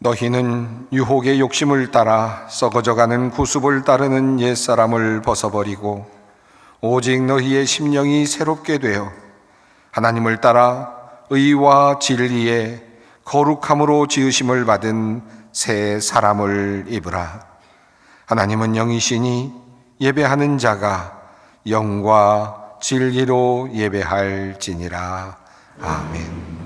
너희는 유혹의 욕심을 따라 썩어져가는 구습을 따르는 옛사람을 벗어버리고 오직 너희의 심령이 새롭게 되어 하나님을 따라 의와 진리의 거룩함으로 지으심을 받은 새 사람을 입으라. 하나님은 영이시니 예배하는 자가 영과 진리로 예배할지니라. 아멘.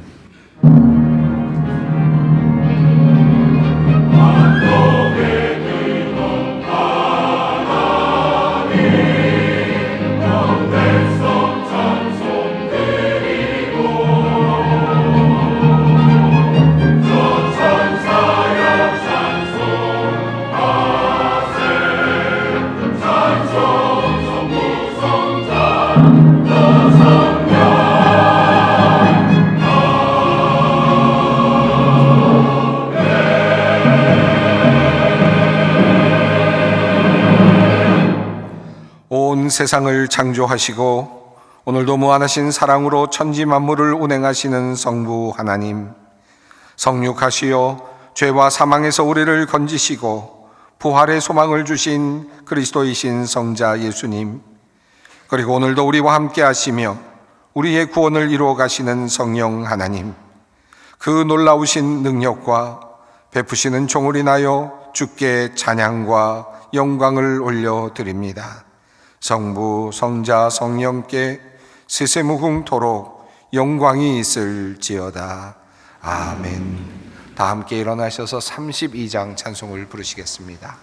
온 세상을 창조하시고 오늘도 무한하신 사랑으로 천지 만물을 운행하시는 성부 하나님, 성육하시어 죄와 사망에서 우리를 건지시고 부활의 소망을 주신 그리스도이신 성자 예수님, 그리고 오늘도 우리와 함께 하시며 우리의 구원을 이루어 가시는 성령 하나님, 그 놀라우신 능력과 베푸시는 종을 인하여 주께 찬양과 영광을 올려드립니다. 성부, 성자, 성령께 세세무궁토록 영광이 있을지어다. 아멘. 다 함께 일어나셔서 32장 찬송을 부르시겠습니다.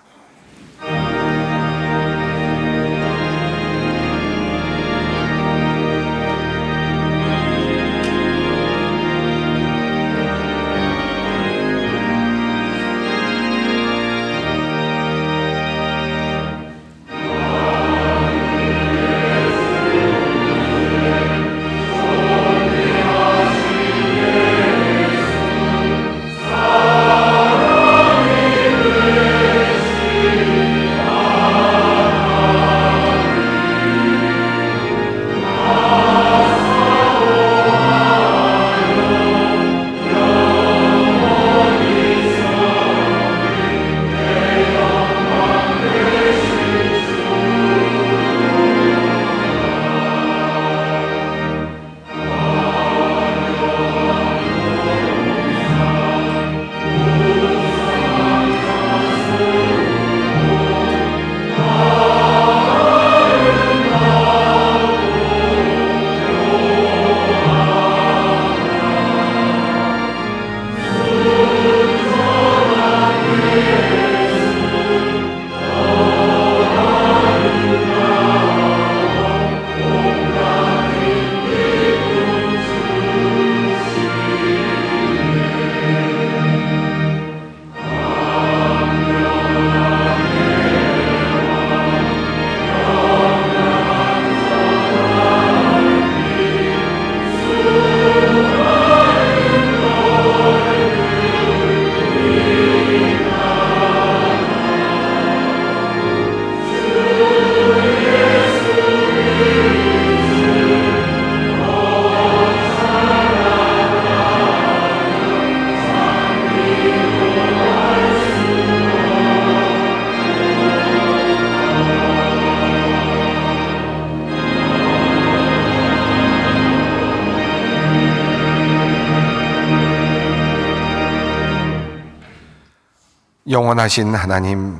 영원하신 하나님,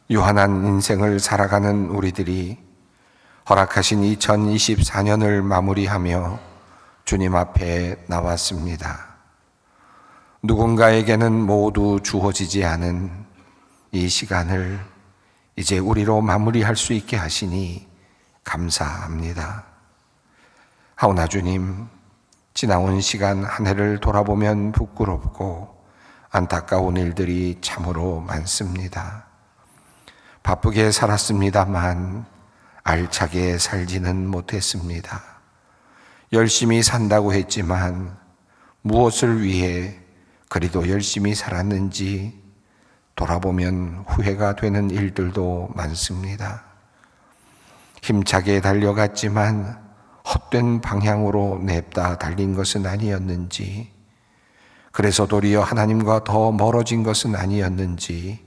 유한한 인생을 살아가는 우리들이 허락하신 2024년을 마무리하며 주님 앞에 나왔습니다. 누군가에게는 모두 주어지지 않은 이 시간을 이제 우리로 마무리할 수 있게 하시니 감사합니다. 하오나 주님, 지나온 시간 한 해를 돌아보면 부끄럽고 안타까운 일들이 참으로 많습니다. 바쁘게 살았습니다만 알차게 살지는 못했습니다. 열심히 산다고 했지만 무엇을 위해 그리도 열심히 살았는지 돌아보면 후회가 되는 일들도 많습니다. 힘차게 달려갔지만 헛된 방향으로 냅다 달린 것은 아니었는지, 그래서 도리어 하나님과 더 멀어진 것은 아니었는지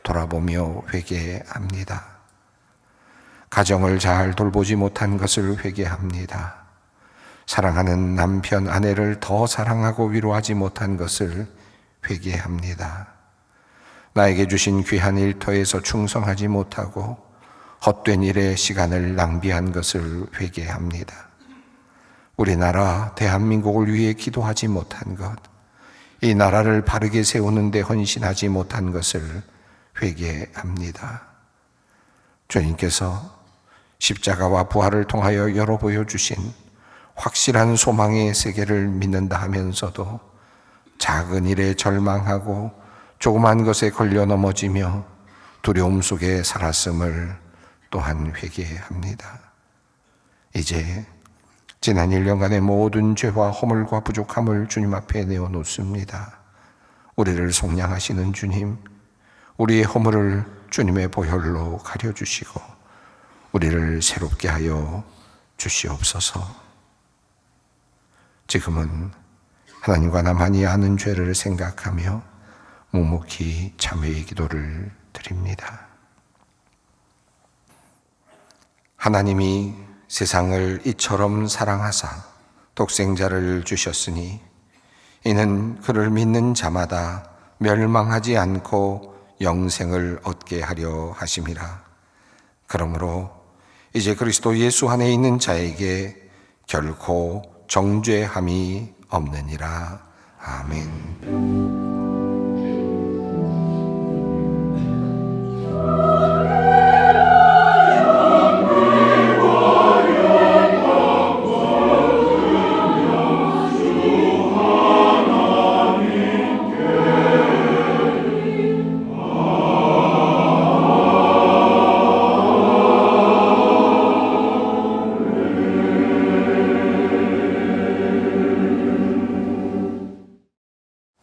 돌아보며 회개합니다. 가정을 잘 돌보지 못한 것을 회개합니다. 사랑하는 남편, 아내를 더 사랑하고 위로하지 못한 것을 회개합니다. 나에게 주신 귀한 일터에서 충성하지 못하고 헛된 일에 시간을 낭비한 것을 회개합니다. 우리나라 대한민국을 위해 기도하지 못한 것, 이 나라를 바르게 세우는 데 헌신하지 못한 것을 회개합니다. 주님께서 십자가와 부활을 통하여 열어 보여주신 확실한 소망의 세계를 믿는다 하면서도 작은 일에 절망하고 조그만 것에 걸려 넘어지며 두려움 속에 살았음을 또한 회개합니다. 이제 지난 1년간의 모든 죄와 허물과 부족함을 주님 앞에 내어놓습니다. 우리를 속량하시는 주님, 우리의 허물을 주님의 보혈로 가려주시고 우리를 새롭게 하여 주시옵소서. 지금은 하나님과 나만이 아는 죄를 생각하며 묵묵히 참회의 기도를 드립니다. 하나님이 세상을 이처럼 사랑하사 독생자를 주셨으니 이는 그를 믿는 자마다 멸망하지 않고 영생을 얻게 하려 하심이라. 그러므로 이제 그리스도 예수 안에 있는 자에게 결코 정죄함이 없느니라. 아멘.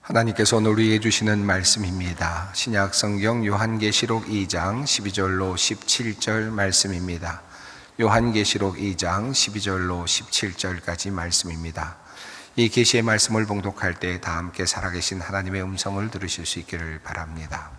하나님께서 오늘 우리에게 주시는 말씀입니다. 신약 성경 요한계시록 2장 12절로 17절 말씀입니다. 요한계시록 2장 12절로 17절까지 말씀입니다. 이 계시의 말씀을 봉독할 때 다 함께 살아계신 하나님의 음성을 들으실 수 있기를 바랍니다.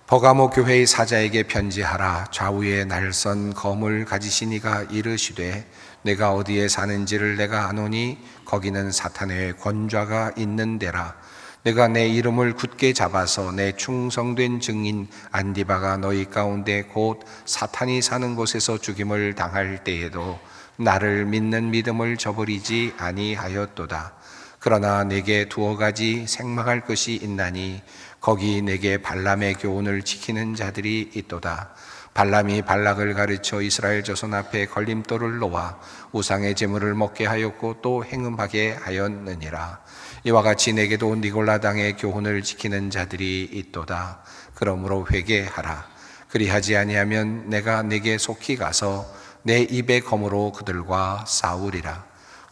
버가모 교회의 사자에게 편지하라. 좌우에 날선 검을 가지신 이가 이르시되 내가 어디에 사는지를 내가 아노니 거기는 사탄의 권좌가 있는 데라. 내가 내 이름을 굳게 잡아서 내 충성된 증인 안디바가 너희 가운데 곧 사탄이 사는 곳에서 죽임을 당할 때에도 나를 믿는 믿음을 저버리지 아니하였도다. 그러나 내게 두어 가지 생망할 것이 있나니 거기 내게 발람의 교훈을 지키는 자들이 있도다. 발람이 발락을 가르쳐 이스라엘 자손 앞에 걸림돌을 놓아 우상의 제물을 먹게 하였고 또 행음하게 하였느니라. 이와 같이 내게도 니골라당의 교훈을 지키는 자들이 있도다. 그러므로 회개하라. 그리하지 아니하면 내가 내게 속히 가서 내 입의 검으로 그들과 싸우리라.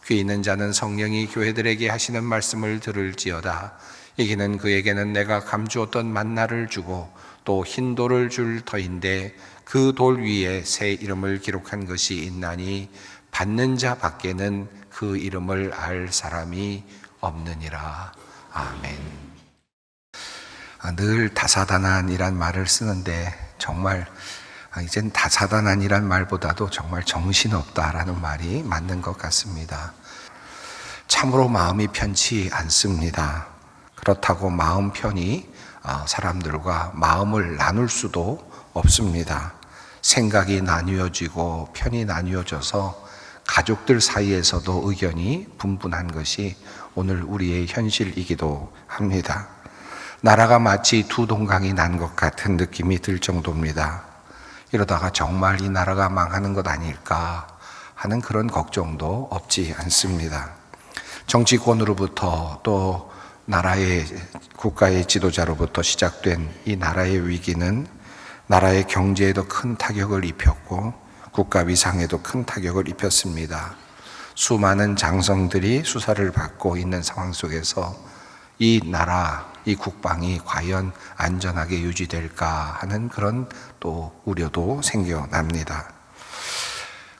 귀 있는 자는 성령이 교회들에게 하시는 말씀을 들을지어다. 이기는 그에게는 내가 감주었던 만나를 주고 또 흰 돌을 줄 터인데 그 돌 위에 새 이름을 기록한 것이 있나니 받는 자 밖에는 그 이름을 알 사람이 없느니라. 아멘. 늘 다사다난이란 말을 쓰는데 정말 이젠 다사다난이란 말보다도 정말 정신없다라는 말이 맞는 것 같습니다. 참으로 마음이 편치 않습니다. 그렇다고 마음 편히 사람들과 마음을 나눌 수도 없습니다. 생각이 나뉘어지고 편이 나뉘어져서 가족들 사이에서도 의견이 분분한 것이 오늘 우리의 현실이기도 합니다. 나라가 마치 두 동강이 난 것 같은 느낌이 들 정도입니다. 이러다가 정말 이 나라가 망하는 것 아닐까 하는 그런 걱정도 없지 않습니다. 정치권으로부터 또 나라의 국가의 지도자로부터 시작된 이 나라의 위기는 나라의 경제에도 큰 타격을 입혔고 국가 위상에도 큰 타격을 입혔습니다. 수많은 장성들이 수사를 받고 있는 상황 속에서 이 나라, 이 국방이 과연 안전하게 유지될까 하는 그런 또 우려도 생겨납니다.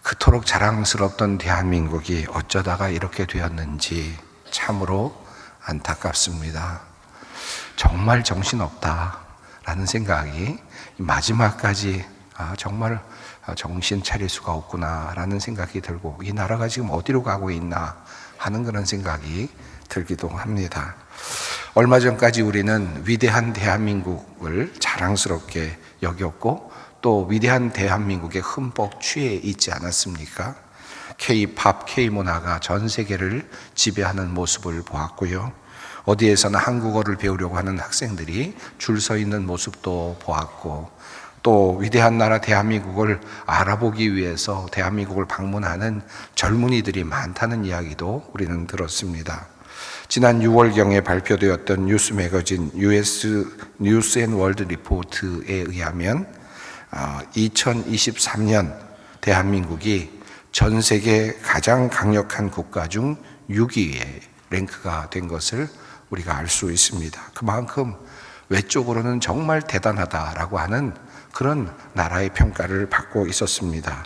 그토록 자랑스럽던 대한민국이 어쩌다가 이렇게 되었는지 참으로 안타깝습니다. 정말 정신없다라는 생각이 마지막까지 정말 정신 차릴 수가 없구나라는 생각이 들고, 이 나라가 지금 어디로 가고 있나 하는 그런 생각이 들기도 합니다. 얼마 전까지 우리는 위대한 대한민국을 자랑스럽게 여겼고, 또 위대한 대한민국에 흠뻑 취해 있지 않았습니까? K-팝, K-문화가 전 세계를 지배하는 모습을 보았고요. 어디에서나 한국어를 배우려고 하는 학생들이 줄 서 있는 모습도 보았고, 또 위대한 나라 대한민국을 알아보기 위해서 대한민국을 방문하는 젊은이들이 많다는 이야기도 우리는 들었습니다. 지난 6월경에 발표되었던 뉴스 매거진 US 뉴스 앤 월드 리포트에 의하면 2023년 대한민국이 전 세계 가장 강력한 국가 중 6위에 랭크가 된 것을 우리가 알 수 있습니다. 그만큼 외적으로는 정말 대단하다라고 하는 그런 나라의 평가를 받고 있었습니다.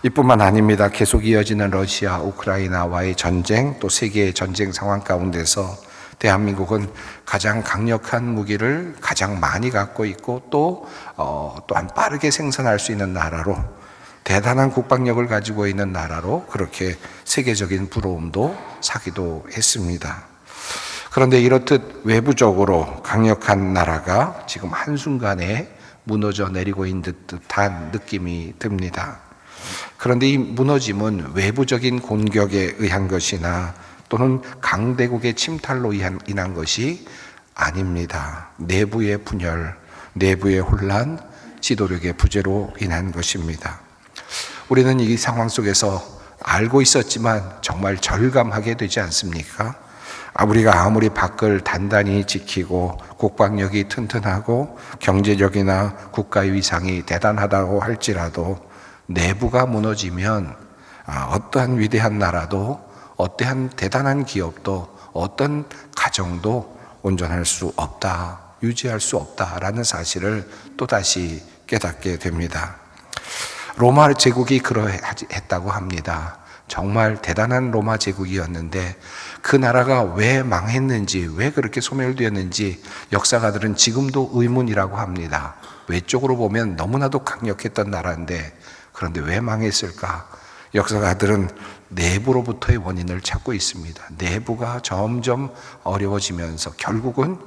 이뿐만 아닙니다. 계속 이어지는 러시아, 우크라이나와의 전쟁, 또 세계의 전쟁 상황 가운데서 대한민국은 가장 강력한 무기를 가장 많이 갖고 있고, 또한 빠르게 생산할 수 있는 나라로, 대단한 국방력을 가지고 있는 나라로 그렇게 세계적인 부러움도 사기도 했습니다. 그런데 이렇듯 외부적으로 강력한 나라가 지금 한순간에 무너져 내리고 있는 듯한 느낌이 듭니다. 그런데 이 무너짐은 외부적인 공격에 의한 것이나 또는 강대국의 침탈로 인한 것이 아닙니다. 내부의 분열, 내부의 혼란, 지도력의 부재로 인한 것입니다. 우리는 이 상황 속에서 알고 있었지만 정말 절감하게 되지 않습니까? 우리가 아무리 밖을 단단히 지키고 국방력이 튼튼하고 경제력이나 국가의 위상이 대단하다고 할지라도 내부가 무너지면 어떠한 위대한 나라도, 어떠한 대단한 기업도, 어떤 가정도 온전할 수 없다, 유지할 수 없다라는 사실을 또다시 깨닫게 됩니다. 로마 제국이 그러했다고 합니다. 정말 대단한 로마 제국이었는데 그 나라가 왜 망했는지, 왜 그렇게 소멸되었는지 역사가들은 지금도 의문이라고 합니다. 외적으로 보면 너무나도 강력했던 나라인데 그런데 왜 망했을까? 역사가들은 내부로부터의 원인을 찾고 있습니다. 내부가 점점 어려워지면서 결국은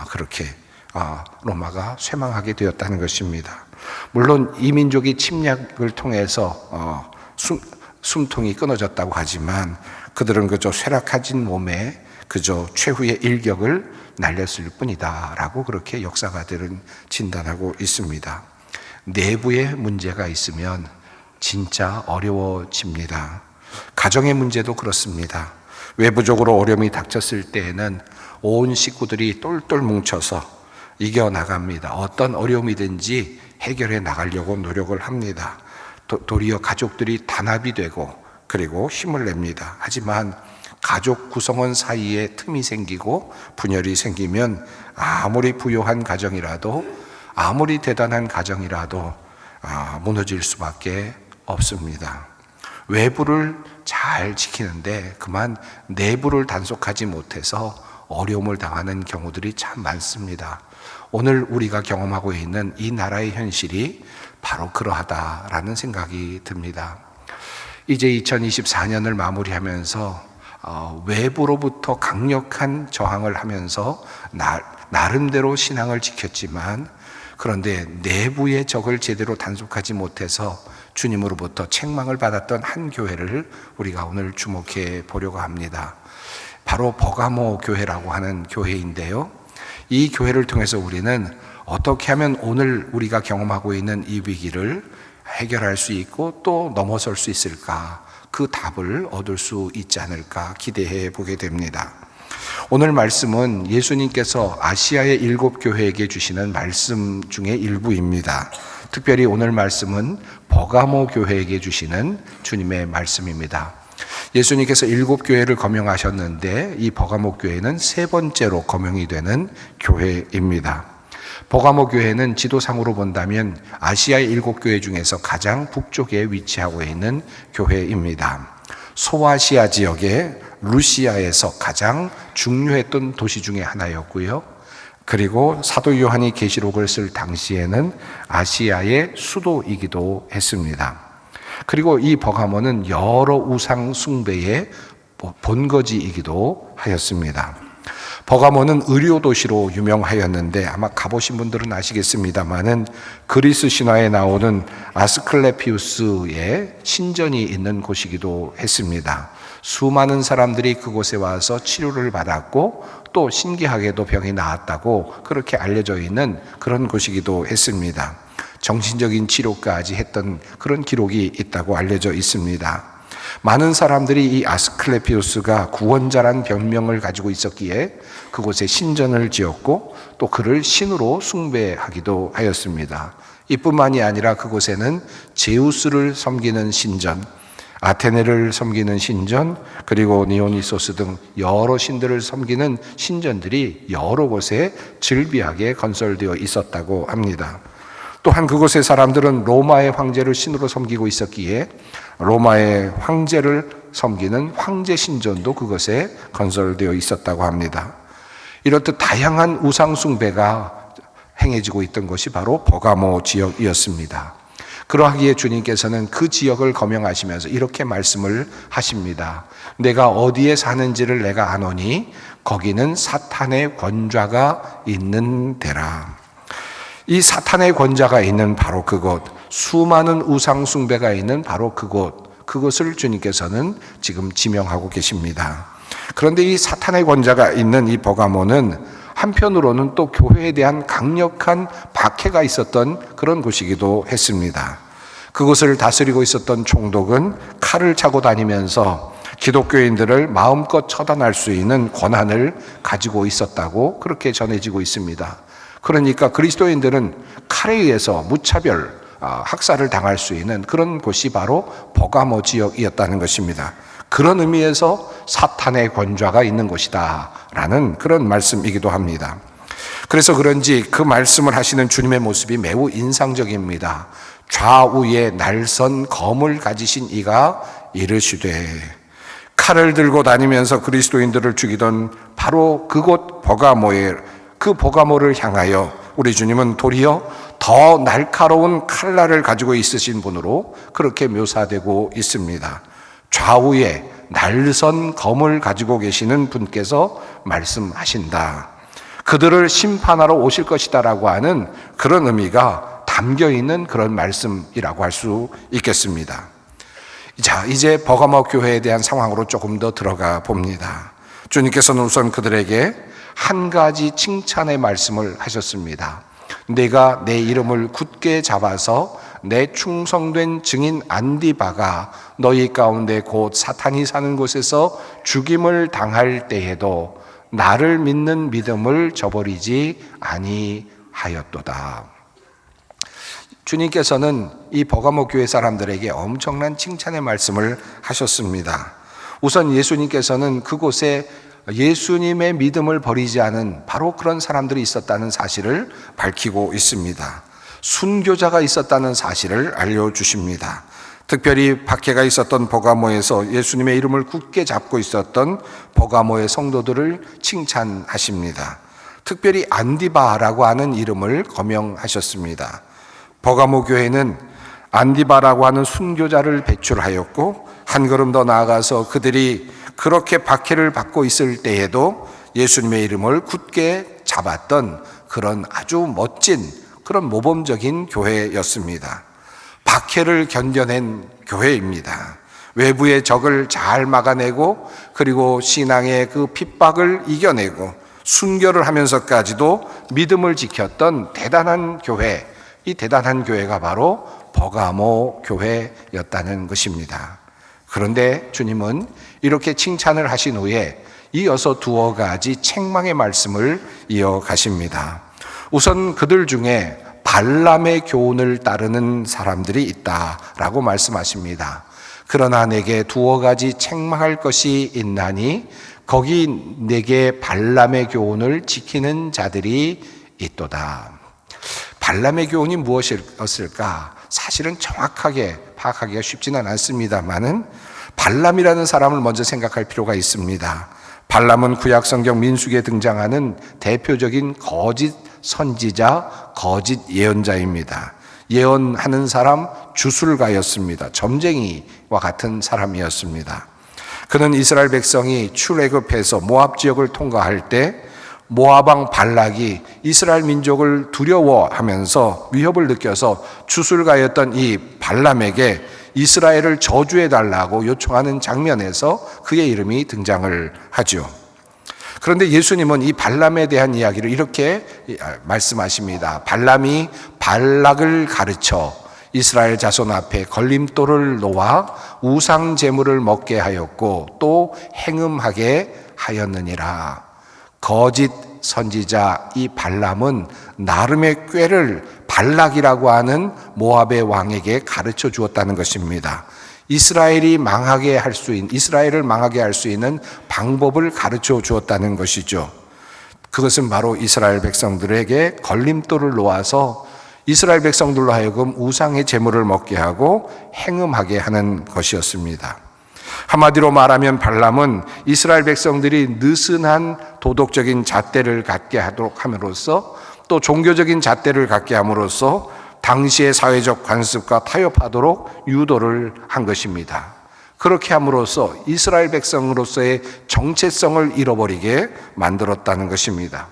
그렇게 로마가 쇠망하게 되었다는 것입니다. 물론 이민족이 침략을 통해서 숨통이 끊어졌다고 하지만 그들은 그저 쇠락해진 몸에 그저 최후의 일격을 날렸을 뿐이다 라고 그렇게 역사가들은 진단하고 있습니다. 내부에 문제가 있으면 진짜 어려워집니다. 가정의 문제도 그렇습니다. 외부적으로 어려움이 닥쳤을 때에는 온 식구들이 똘똘 뭉쳐서 이겨나갑니다. 어떤 어려움이든지 해결해 나가려고 노력을 합니다. 도리어 가족들이 단합이 되고 그리고 힘을 냅니다. 하지만 가족 구성원 사이에 틈이 생기고 분열이 생기면 아무리 부유한 가정이라도, 아무리 대단한 가정이라도 무너질 수밖에 없습니다. 외부를 잘 지키는데 그만 내부를 단속하지 못해서 어려움을 당하는 경우들이 참 많습니다. 오늘 우리가 경험하고 있는 이 나라의 현실이 바로 그러하다라는 생각이 듭니다. 이제 2024년을 마무리하면서 외부로부터 강력한 저항을 하면서 나름대로 신앙을 지켰지만, 그런데 내부의 적을 제대로 단속하지 못해서 주님으로부터 책망을 받았던 한 교회를 우리가 오늘 주목해 보려고 합니다. 바로 버가모 교회라고 하는 교회인데요. 이 교회를 통해서 우리는 어떻게 하면 오늘 우리가 경험하고 있는 이 위기를 해결할 수 있고 또 넘어설 수 있을까, 그 답을 얻을 수 있지 않을까 기대해 보게 됩니다. 오늘 말씀은 예수님께서 아시아의 7교회에게 주시는 말씀 중에 일부입니다. 특별히 오늘 말씀은 버가모 교회에게 주시는 주님의 말씀입니다. 예수님께서 7교회를 거명하셨는데 이 버가모 교회는 세 번째로 거명이 되는 교회입니다. 버가모 교회는 지도상으로 본다면 아시아의 7교회 중에서 가장 북쪽에 위치하고 있는 교회입니다. 소아시아 지역의 루시아에서 가장 중요했던 도시 중에 하나였고요. 그리고 사도 요한이 계시록을 쓸 당시에는 아시아의 수도이기도 했습니다. 그리고 이 버가모는 여러 우상 숭배의 본거지이기도 하였습니다. 버가모는 의료 도시로 유명하였는데 아마 가보신 분들은 아시겠습니다마는 그리스 신화에 나오는 아스클레피우스의 신전이 있는 곳이기도 했습니다. 수많은 사람들이 그곳에 와서 치료를 받았고 또 신기하게도 병이 나았다고 그렇게 알려져 있는 그런 곳이기도 했습니다. 정신적인 치료까지 했던 그런 기록이 있다고 알려져 있습니다. 많은 사람들이 이 아스클레피우스가 구원자란 별명을 가지고 있었기에 그곳에 신전을 지었고 또 그를 신으로 숭배하기도 하였습니다. 이뿐만이 아니라 그곳에는 제우스를 섬기는 신전, 아테네를 섬기는 신전, 그리고 니오니소스 등 여러 신들을 섬기는 신전들이 여러 곳에 즐비하게 건설되어 있었다고 합니다. 또한 그곳의 사람들은 로마의 황제를 신으로 섬기고 있었기에 로마의 황제를 섬기는 황제 신전도 그것에 건설되어 있었다고 합니다. 이렇듯 다양한 우상 숭배가 행해지고 있던 것이 바로 버가모 지역이었습니다. 그러하기에 주님께서는 그 지역을 거명하시면서 이렇게 말씀을 하십니다. 내가 어디에 사는지를 내가 아노니 거기는 사탄의 권좌가 있는 데라. 이 사탄의 권좌가 있는 바로 그곳, 수많은 우상 숭배가 있는 바로 그것을 주님께서는 지금 지명하고 계십니다. 그런데 이 사탄의 권좌가 있는 이 버가모는 한편으로는 또 교회에 대한 강력한 박해가 있었던 그런 곳이기도 했습니다. 그곳을 다스리고 있었던 총독은 칼을 차고 다니면서 기독교인들을 마음껏 처단할 수 있는 권한을 가지고 있었다고 그렇게 전해지고 있습니다. 그러니까 그리스도인들은 칼에 의해서 무차별 학살을 당할 수 있는 그런 곳이 바로 버가모 지역이었다는 것입니다. 그런 의미에서 사탄의 권좌가 있는 곳이다 라는 그런 말씀이기도 합니다. 그래서 그런지 그 말씀을 하시는 주님의 모습이 매우 인상적입니다. 좌우에 날선 검을 가지신 이가 이르시되, 칼을 들고 다니면서 그리스도인들을 죽이던 바로 그곳 그 버가모를 향하여 우리 주님은 도리어 더 날카로운 칼날을 가지고 있으신 분으로 그렇게 묘사되고 있습니다. 좌우에 날선 검을 가지고 계시는 분께서 말씀하신다. 그들을 심판하러 오실 것이다라고 하는 그런 의미가 담겨 있는 그런 말씀이라고 할 수 있겠습니다. 자, 이제 버가모 교회에 대한 상황으로 조금 더 들어가 봅니다. 주님께서는 우선 그들에게 한 가지 칭찬의 말씀을 하셨습니다. 내가 내 이름을 굳게 잡아서 내 충성된 증인 안디바가 너희 가운데 곧 사탄이 사는 곳에서 죽임을 당할 때에도 나를 믿는 믿음을 저버리지 아니하였도다. 주님께서는 이 버가모 교회 사람들에게 엄청난 칭찬의 말씀을 하셨습니다. 우선 예수님께서는 그곳에 예수님의 믿음을 버리지 않은 바로 그런 사람들이 있었다는 사실을 밝히고 있습니다. 순교자가 있었다는 사실을 알려주십니다. 특별히 박해가 있었던 버가모에서 예수님의 이름을 굳게 잡고 있었던 버가모의 성도들을 칭찬하십니다. 특별히 안디바라고 하는 이름을 거명하셨습니다. 버가모 교회는 안디바라고 하는 순교자를 배출하였고 한 걸음 더 나아가서 그들이 그렇게 박해를 받고 있을 때에도 예수님의 이름을 굳게 잡았던 그런 아주 멋진 그런 모범적인 교회였습니다. 박해를 견뎌낸 교회입니다. 외부의 적을 잘 막아내고 그리고 신앙의 그 핍박을 이겨내고 순교를 하면서까지도 믿음을 지켰던 대단한 교회, 이 대단한 교회가 바로 버가모 교회였다는 것입니다. 그런데 주님은 이렇게 칭찬을 하신 후에 이어서 두어 가지 책망의 말씀을 이어가십니다. 우선 그들 중에 발람의 교훈을 따르는 사람들이 있다라고 말씀하십니다. 그러나 내게 두어 가지 책망할 것이 있나니 거기 내게 발람의 교훈을 지키는 자들이 있도다. 발람의 교훈이 무엇이었을까? 사실은 정확하게 파악하기가 쉽지는 않습니다만은 발람이라는 사람을 먼저 생각할 필요가 있습니다. 발람은 구약 성경 민수기에 등장하는 대표적인 거짓 선지자, 거짓 예언자입니다. 예언하는 사람, 주술가였습니다. 점쟁이와 같은 사람이었습니다. 그는 이스라엘 백성이 출애굽해서 모압 지역을 통과할 때 모압 왕 발락이 이스라엘 민족을 두려워하면서 위협을 느껴서 주술가였던 이 발람에게 이스라엘을 저주해달라고 요청하는 장면에서 그의 이름이 등장을 하죠. 그런데 예수님은 이 발람에 대한 이야기를 이렇게 말씀하십니다. 발람이 발락을 가르쳐 이스라엘 자손 앞에 걸림돌을 놓아 우상 제물을 먹게 하였고 또 행음하게 하였느니라. 거짓 선지자 이 발람은 나름의 꾀를 발락이라고 하는 모압의 왕에게 가르쳐 주었다는 것입니다. 이스라엘을 망하게 할 수 있는 방법을 가르쳐 주었다는 것이죠. 그것은 바로 이스라엘 백성들에게 걸림돌을 놓아서 이스라엘 백성들로 하여금 우상의 제물을 먹게 하고 행음하게 하는 것이었습니다. 한마디로 말하면 발람은 이스라엘 백성들이 느슨한 도덕적인 잣대를 갖게 하도록 함으로써 또 종교적인 잣대를 갖게 함으로써 당시의 사회적 관습과 타협하도록 유도를 한 것입니다. 그렇게 함으로써 이스라엘 백성으로서의 정체성을 잃어버리게 만들었다는 것입니다.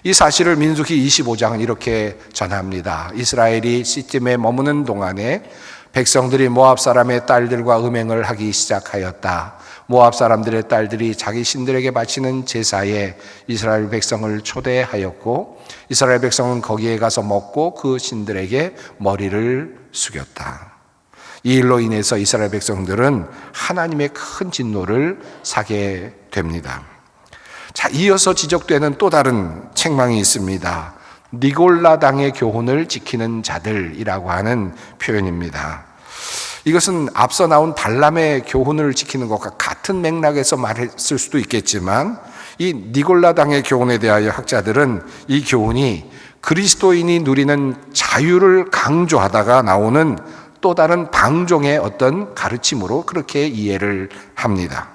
이 사실을 민수기 25장은 이렇게 전합니다. 이스라엘이 시팀에 머무는 동안에 백성들이 모압 사람의 딸들과 음행을 하기 시작하였다. 모압 사람들의 딸들이 자기 신들에게 바치는 제사에 이스라엘 백성을 초대하였고 이스라엘 백성은 거기에 가서 먹고 그 신들에게 머리를 숙였다. 이 일로 인해서 이스라엘 백성들은 하나님의 큰 진노를 사게 됩니다. 자, 이어서 지적되는 또 다른 책망이 있습니다. 니골라당의 교훈을 지키는 자들이라고 하는 표현입니다. 이것은 앞서 나온 발람의 교훈을 지키는 것과 같은 맥락에서 말했을 수도 있겠지만 이 니골라당의 교훈에 대하여 학자들은 이 교훈이 그리스도인이 누리는 자유를 강조하다가 나오는 또 다른 방종의 어떤 가르침으로 그렇게 이해를 합니다.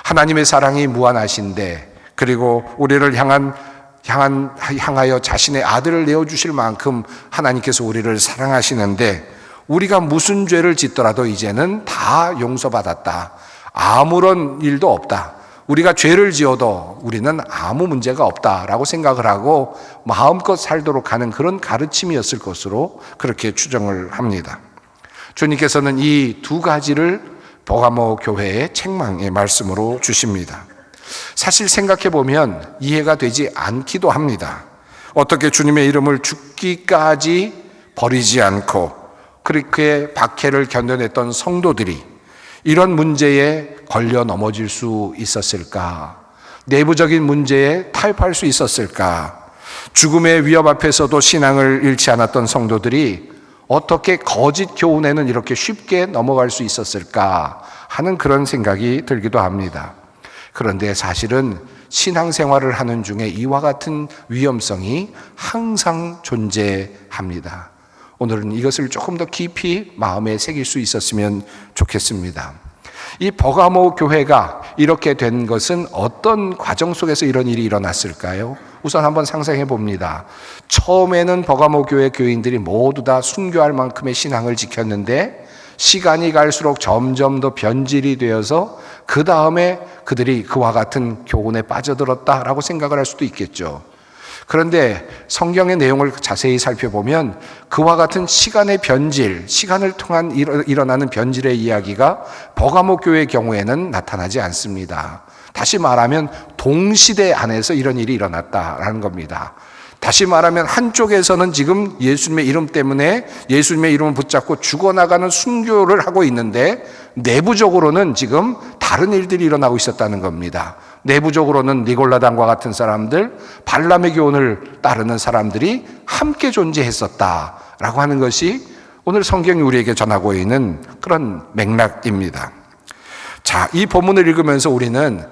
하나님의 사랑이 무한하신데 그리고 우리를 향하여 자신의 아들을 내어주실 만큼 하나님께서 우리를 사랑하시는데 우리가 무슨 죄를 짓더라도 이제는 다 용서받았다. 아무런 일도 없다. 우리가 죄를 지어도 우리는 아무 문제가 없다라고 생각을 하고 마음껏 살도록 하는 그런 가르침이었을 것으로 그렇게 추정을 합니다. 주님께서는 이 두 가지를 버가모 교회의 책망의 말씀으로 주십니다. 사실 생각해 보면 이해가 되지 않기도 합니다. 어떻게 주님의 이름을 죽기까지 버리지 않고 그렇게 박해를 견뎌냈던 성도들이 이런 문제에 걸려 넘어질 수 있었을까? 내부적인 문제에 타협할 수 있었을까? 죽음의 위협 앞에서도 신앙을 잃지 않았던 성도들이 어떻게 거짓 교훈에는 이렇게 쉽게 넘어갈 수 있었을까 하는 그런 생각이 들기도 합니다. 그런데 사실은 신앙생활을 하는 중에 이와 같은 위험성이 항상 존재합니다. 오늘은 이것을 조금 더 깊이 마음에 새길 수 있었으면 좋겠습니다. 이 버가모 교회가 이렇게 된 것은 어떤 과정 속에서 이런 일이 일어났을까요? 우선 한번 상상해 봅니다. 처음에는 버가모 교회 교인들이 모두 다 순교할 만큼의 신앙을 지켰는데 시간이 갈수록 점점 더 변질이 되어서 그 다음에 그들이 그와 같은 교훈에 빠져들었다라고 생각을 할 수도 있겠죠. 그런데 성경의 내용을 자세히 살펴보면 그와 같은 시간의 변질, 시간을 통한 일어나는 변질의 이야기가 버가모 교회의 경우에는 나타나지 않습니다. 다시 말하면 동시대 안에서 이런 일이 일어났다라는 겁니다. 다시 말하면 한쪽에서는 지금 예수님의 이름 때문에 예수님의 이름을 붙잡고 죽어나가는 순교를 하고 있는데 내부적으로는 지금 다른 일들이 일어나고 있었다는 겁니다. 내부적으로는 니골라당과 같은 사람들, 발람의 교훈을 따르는 사람들이 함께 존재했었다라고 하는 것이 오늘 성경이 우리에게 전하고 있는 그런 맥락입니다. 자, 이 본문을 읽으면서 우리는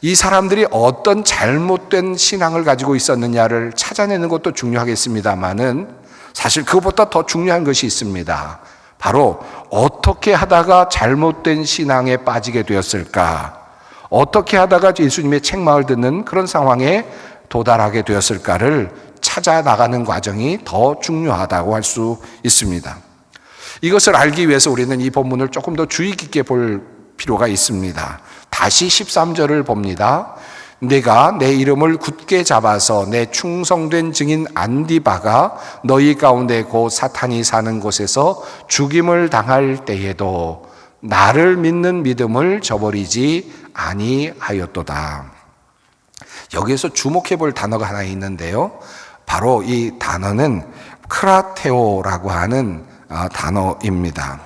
이 사람들이 어떤 잘못된 신앙을 가지고 있었느냐를 찾아내는 것도 중요하겠습니다만은 사실 그것보다 더 중요한 것이 있습니다. 바로 어떻게 하다가 잘못된 신앙에 빠지게 되었을까? 어떻게 하다가 예수님의 책망을 듣는 그런 상황에 도달하게 되었을까를 찾아 나가는 과정이 더 중요하다고 할 수 있습니다. 이것을 알기 위해서 우리는 이 본문을 조금 더 주의 깊게 볼 필요가 있습니다. 다시 13절을 봅니다. 내가 내 이름을 굳게 잡아서 내 충성된 증인 안디바가 너희 가운데 곧 사탄이 사는 곳에서 죽임을 당할 때에도 나를 믿는 믿음을 저버리지 아니하였도다. 여기에서 주목해 볼 단어가 하나 있는데요. 바로 이 단어는 크라테오라고 하는 단어입니다.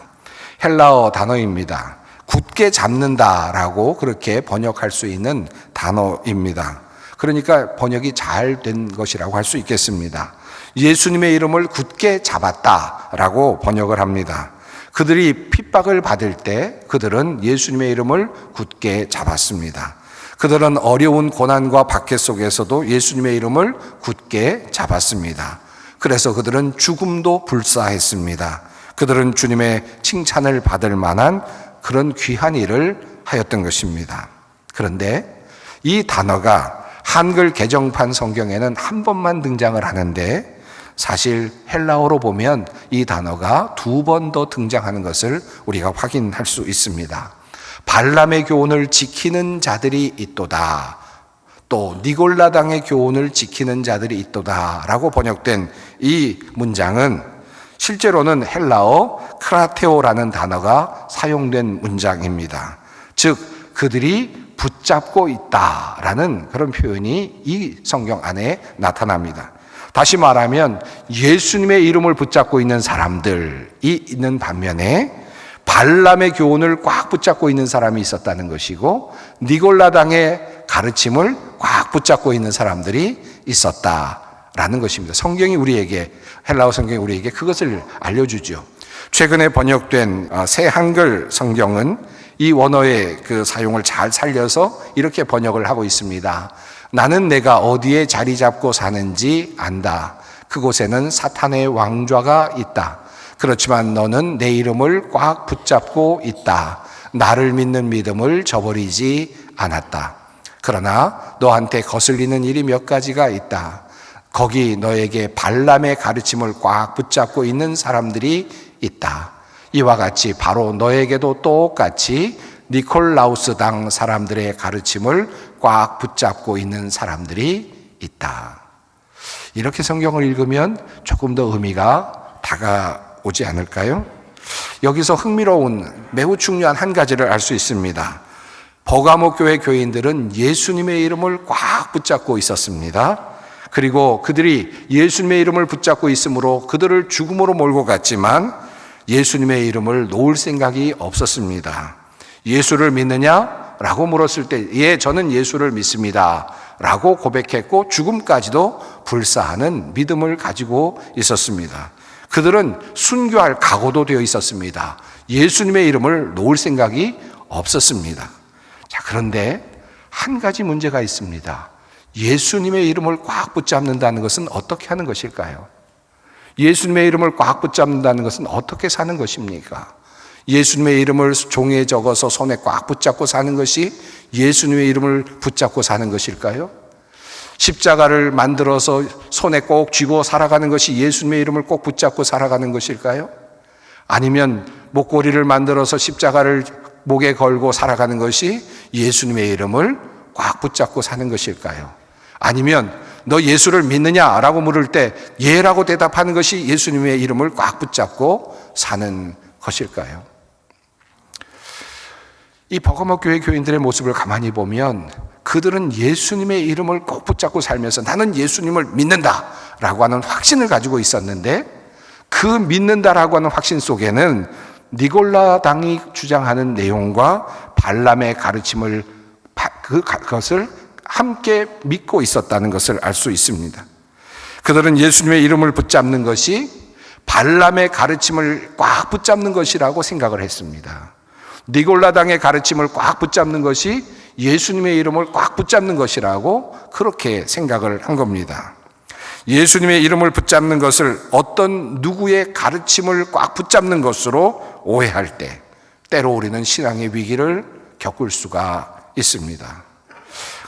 헬라어 단어입니다. 굳게 잡는다라고 그렇게 번역할 수 있는 단어입니다. 그러니까 번역이 잘 된 것이라고 할 수 있겠습니다. 예수님의 이름을 굳게 잡았다라고 번역을 합니다. 그들이 핍박을 받을 때 그들은 예수님의 이름을 굳게 잡았습니다. 그들은 어려운 고난과 박해 속에서도 예수님의 이름을 굳게 잡았습니다. 그래서 그들은 죽음도 불사했습니다. 그들은 주님의 칭찬을 받을 만한 그런 귀한 일을 하였던 것입니다. 그런데 이 단어가 한글 개정판 성경에는 한 번만 등장을 하는데 사실 헬라어로 보면 이 단어가 2번 더 등장하는 것을 우리가 확인할 수 있습니다. 발람의 교훈을 지키는 자들이 있도다. 또 니골라당의 교훈을 지키는 자들이 있도다 라고 번역된 이 문장은 실제로는 헬라어 크라테오라는 단어가 사용된 문장입니다. 즉 그들이 붙잡고 있다라는 그런 표현이 이 성경 안에 나타납니다. 다시 말하면 예수님의 이름을 붙잡고 있는 사람들이 있는 반면에 발람의 교훈을 꽉 붙잡고 있는 사람이 있었다는 것이고 니골라당의 가르침을 꽉 붙잡고 있는 사람들이 있었다라는 것입니다. 성경이 우리에게, 헬라어 성경이 우리에게 그것을 알려주죠. 최근에 번역된 새 한글 성경은 이 원어의 그 사용을 잘 살려서 이렇게 번역을 하고 있습니다. 나는 내가 어디에 자리 잡고 사는지 안다. 그곳에는 사탄의 왕좌가 있다. 그렇지만 너는 내 이름을 꽉 붙잡고 있다. 나를 믿는 믿음을 저버리지 않았다. 그러나 너한테 거슬리는 일이 몇 가지가 있다. 거기 너에게 발람의 가르침을 꽉 붙잡고 있는 사람들이 있다. 이와 같이 바로 너에게도 똑같이 니콜라우스당 사람들의 가르침을 꽉 붙잡고 있는 사람들이 있다. 이렇게 성경을 읽으면 조금 더 의미가 다가오지 않을까요? 여기서 흥미로운 매우 중요한 한 가지를 알 수 있습니다. 버가모 교회 교인들은 예수님의 이름을 꽉 붙잡고 있었습니다. 그리고 그들이 예수님의 이름을 붙잡고 있으므로 그들을 죽음으로 몰고 갔지만 예수님의 이름을 놓을 생각이 없었습니다. 예수를 믿느냐? 라고 물었을 때 예, 저는 예수를 믿습니다. 라고 고백했고 죽음까지도 불사하는 믿음을 가지고 있었습니다. 그들은 순교할 각오도 되어 있었습니다. 예수님의 이름을 놓을 생각이 없었습니다. 자, 그런데 한 가지 문제가 있습니다. 예수님의 이름을 꽉 붙잡는다는 것은 어떻게 하는 것일까요? 예수님의 이름을 꽉 붙잡는다는 것은 어떻게 사는 것입니까? 예수님의 이름을 종이에 적어서 손에 꽉 붙잡고 사는 것이 예수님의 이름을 붙잡고 사는 것일까요? 십자가를 만들어서 손에 꼭 쥐고 살아가는 것이 예수님의 이름을 꼭 붙잡고 살아가는 것일까요? 아니면 목걸이를 만들어서 십자가를 목에 걸고 살아가는 것이 예수님의 이름을 꽉 붙잡고 사는 것일까요? 아니면 너 예수를 믿느냐라고 물을 때 예라고 대답하는 것이 예수님의 이름을 꽉 붙잡고 사는 것일까요? 이 버가모 교회 교인들의 모습을 가만히 보면 그들은 예수님의 이름을 꼭 붙잡고 살면서 나는 예수님을 믿는다라고 하는 확신을 가지고 있었는데 그 믿는다라고 하는 확신 속에는 니골라당이 주장하는 내용과 발람의 가르침을 그것을 함께 믿고 있었다는 것을 알 수 있습니다. 그들은 예수님의 이름을 붙잡는 것이 발람의 가르침을 꽉 붙잡는 것이라고 생각을 했습니다. 니골라당의 가르침을 꽉 붙잡는 것이 예수님의 이름을 꽉 붙잡는 것이라고 그렇게 생각을 한 겁니다. 예수님의 이름을 붙잡는 것을 어떤 누구의 가르침을 꽉 붙잡는 것으로 오해할 때 때로 우리는 신앙의 위기를 겪을 수가 있습니다.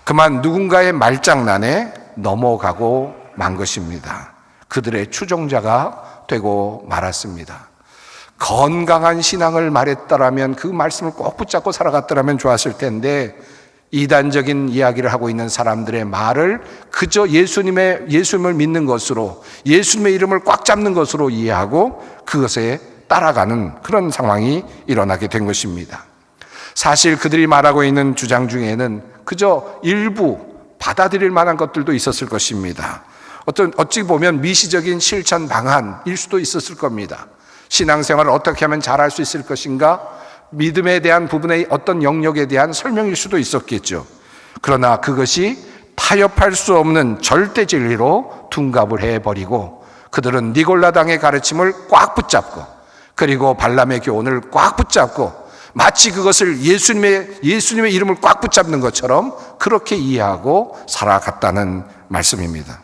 그만 누군가의 말장난에 넘어가고 만 것입니다. 그들의 추종자가 되고 말았습니다. 건강한 신앙을 말했더라면, 그 말씀을 꼭 붙잡고 살아갔더라면 좋았을 텐데, 이단적인 이야기를 하고 있는 사람들의 말을 그저 예수님을 믿는 것으로, 예수님의 이름을 꽉 잡는 것으로 이해하고 그것에 따라가는 그런 상황이 일어나게 된 것입니다. 사실 그들이 말하고 있는 주장 중에는 그저 일부 받아들일 만한 것들도 있었을 것입니다. 어찌 보면 미시적인 실천 방안일 수도 있었을 겁니다. 신앙생활을 어떻게 하면 잘할 수 있을 것인가, 믿음에 대한 부분의 어떤 영역에 대한 설명일 수도 있었겠죠. 그러나 그것이 타협할 수 없는 절대 진리로 둔갑을 해버리고 그들은 니골라당의 가르침을 꽉 붙잡고, 그리고 발람의 교훈을 꽉 붙잡고 마치 그것을 예수님의 이름을 꽉 붙잡는 것처럼 그렇게 이해하고 살아갔다는 말씀입니다.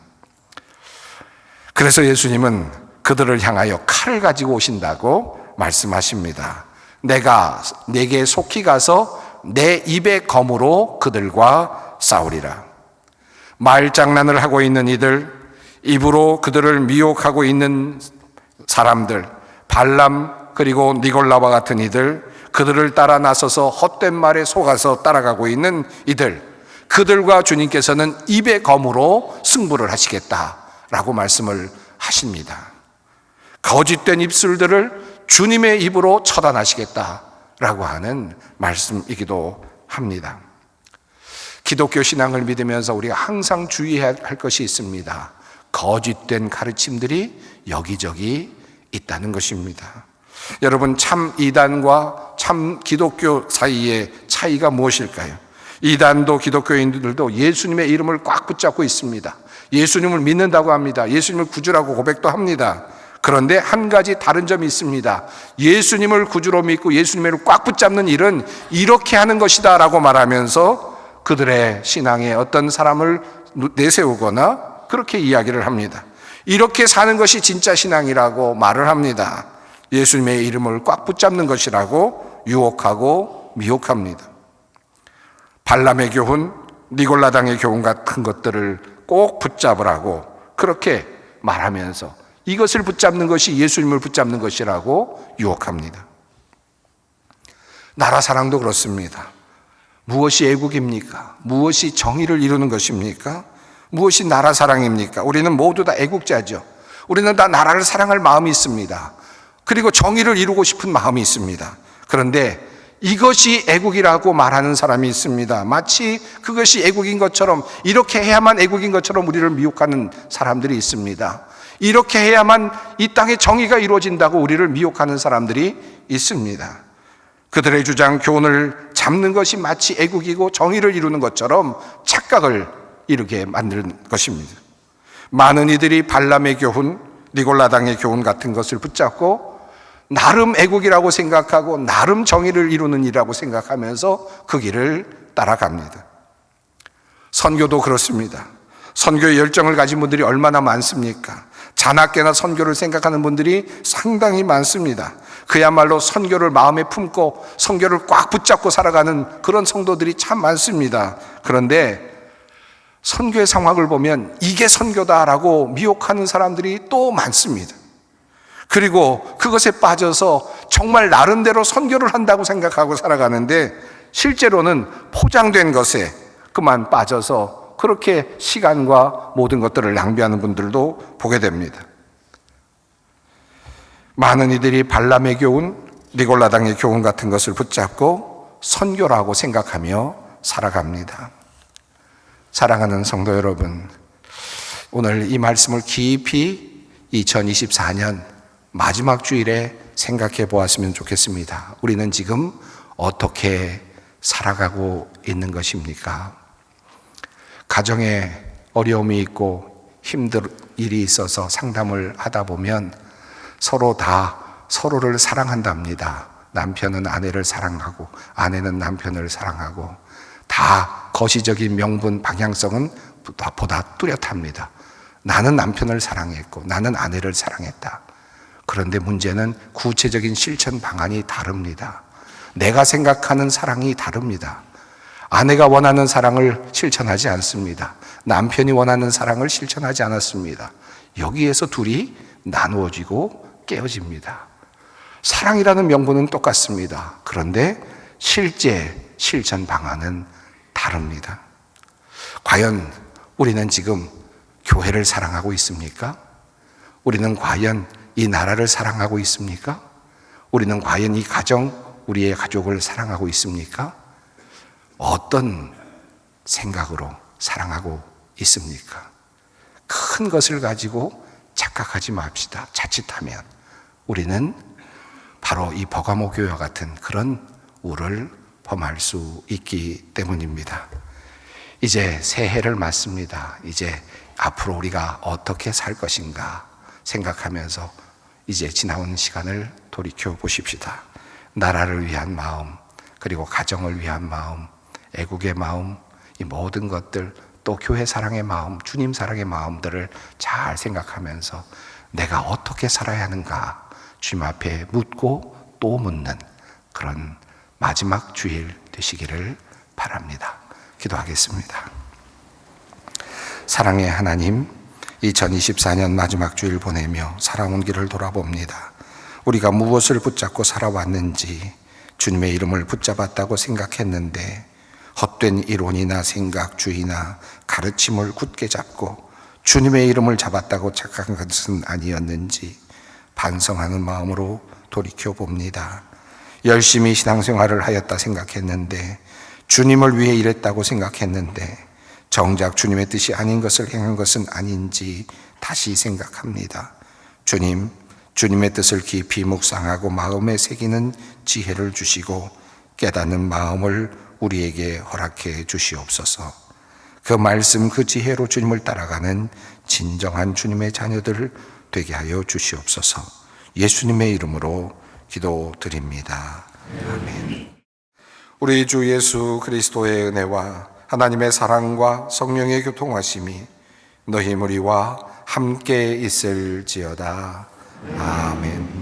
그래서 예수님은 그들을 향하여 칼을 가지고 오신다고 말씀하십니다. 내가 내게 속히 가서 내 입의 검으로 그들과 싸우리라. 말장난을 하고 있는 이들, 입으로 그들을 미혹하고 있는 사람들, 발람 그리고 니골라와 같은 이들, 그들을 따라 나서서 헛된 말에 속아서 따라가고 있는 이들, 그들과 주님께서는 입의 검으로 승부를 하시겠다라고 말씀을 하십니다. 거짓된 입술들을 주님의 입으로 처단하시겠다라고 하는 말씀이기도 합니다. 기독교 신앙을 믿으면서 우리가 항상 주의해야 할 것이 있습니다. 거짓된 가르침들이 여기저기 있다는 것입니다. 여러분, 참 이단과 참 기독교 사이의 차이가 무엇일까요? 이단도 기독교인들도 예수님의 이름을 꽉 붙잡고 있습니다. 예수님을 믿는다고 합니다. 예수님을 구주라고 고백도 합니다. 그런데 한 가지 다른 점이 있습니다. 예수님을 구주로 믿고 예수님을 꽉 붙잡는 일은 이렇게 하는 것이다 라고 말하면서 그들의 신앙에 어떤 사람을 내세우거나 그렇게 이야기를 합니다. 이렇게 사는 것이 진짜 신앙이라고 말을 합니다. 예수님의 이름을 꽉 붙잡는 것이라고 유혹하고 미혹합니다. 발람의 교훈, 니골라당의 교훈 같은 것들을 꼭 붙잡으라고 그렇게 말하면서 이것을 붙잡는 것이 예수님을 붙잡는 것이라고 유혹합니다. 나라 사랑도 그렇습니다. 무엇이 애국입니까? 무엇이 정의를 이루는 것입니까? 무엇이 나라 사랑입니까? 우리는 모두 다 애국자죠. 우리는 다 나라를 사랑할 마음이 있습니다. 그리고 정의를 이루고 싶은 마음이 있습니다. 그런데 이것이 애국이라고 말하는 사람이 있습니다. 마치 그것이 애국인 것처럼, 이렇게 해야만 애국인 것처럼 우리를 미혹하는 사람들이 있습니다. 이렇게 해야만 이 땅에 정의가 이루어진다고 우리를 미혹하는 사람들이 있습니다. 그들의 주장, 교훈을 잡는 것이 마치 애국이고 정의를 이루는 것처럼 착각을 이루게 만드는 것입니다. 많은 이들이 발람의 교훈, 니골라당의 교훈 같은 것을 붙잡고 나름 애국이라고 생각하고 나름 정의를 이루는 일이라고 생각하면서 그 길을 따라갑니다. 선교도 그렇습니다. 선교에 열정을 가진 분들이 얼마나 많습니까? 자나깨나 선교를 생각하는 분들이 상당히 많습니다. 그야말로 선교를 마음에 품고 선교를 꽉 붙잡고 살아가는 그런 성도들이 참 많습니다. 그런데 선교의 상황을 보면 이게 선교다라고 미혹하는 사람들이 또 많습니다. 그리고 그것에 빠져서 정말 나름대로 선교를 한다고 생각하고 살아가는데 실제로는 포장된 것에 그만 빠져서 그렇게 시간과 모든 것들을 낭비하는 분들도 보게 됩니다. 많은 이들이 발람의 교훈, 니골라당의 교훈 같은 것을 붙잡고 선교라고 생각하며 살아갑니다. 사랑하는 성도 여러분, 오늘 이 말씀을 깊이 2024년 마지막 주일에 생각해 보았으면 좋겠습니다. 우리는 지금 어떻게 살아가고 있는 것입니까? 가정에 어려움이 있고 힘든 일이 있어서 상담을 하다 보면 서로 다 서로를 사랑한답니다. 남편은 아내를 사랑하고 아내는 남편을 사랑하고 다 거시적인 명분 방향성은 보다 뚜렷합니다. 나는 남편을 사랑했고 나는 아내를 사랑했다. 그런데 문제는 구체적인 실천 방안이 다릅니다. 내가 생각하는 사랑이 다릅니다. 아내가 원하는 사랑을 실천하지 않습니다. 남편이 원하는 사랑을 실천하지 않았습니다. 여기에서 둘이 나누어지고 깨어집니다. 사랑이라는 명분은 똑같습니다. 그런데 실제 실천 방안은 다릅니다. 과연 우리는 지금 교회를 사랑하고 있습니까? 우리는 과연 이 나라를 사랑하고 있습니까? 우리는 과연 이 가정, 우리의 가족을 사랑하고 있습니까? 어떤 생각으로 사랑하고 있습니까? 큰 것을 가지고 착각하지 맙시다. 자칫하면 우리는 바로 이 버가모 교회와 같은 그런 우를 범할 수 있기 때문입니다. 이제 새해를 맞습니다. 이제 앞으로 우리가 어떻게 살 것인가 생각하면서 이제 지나온 시간을 돌이켜 보십시다. 나라를 위한 마음, 그리고 가정을 위한 마음, 애국의 마음, 이 모든 것들, 또 교회 사랑의 마음, 주님 사랑의 마음들을 잘 생각하면서 내가 어떻게 살아야 하는가 주님 앞에 묻고 또 묻는 그런 마지막 주일 되시기를 바랍니다. 기도하겠습니다. 사랑의 하나님, 2024년 마지막 주일 보내며 살아온 길을 돌아봅니다. 우리가 무엇을 붙잡고 살아왔는지, 주님의 이름을 붙잡았다고 생각했는데 헛된 이론이나 생각, 주의나 가르침을 굳게 잡고 주님의 이름을 잡았다고 착각한 것은 아니었는지 반성하는 마음으로 돌이켜봅니다. 열심히 신앙생활을 하였다 생각했는데, 주님을 위해 일했다고 생각했는데 정작 주님의 뜻이 아닌 것을 행한 것은 아닌지 다시 생각합니다. 주님, 주님의 뜻을 깊이 묵상하고 마음에 새기는 지혜를 주시고 깨닫는 마음을 우리에게 허락해 주시옵소서. 그 말씀, 그 지혜로 주님을 따라가는 진정한 주님의 자녀들 되게 하여 주시옵소서. 예수님의 이름으로 기도드립니다. 아멘. 우리 주 예수 그리스도의 은혜와 하나님의 사랑과 성령의 교통하심이 너희 무리와 함께 있을지어다. 아멘.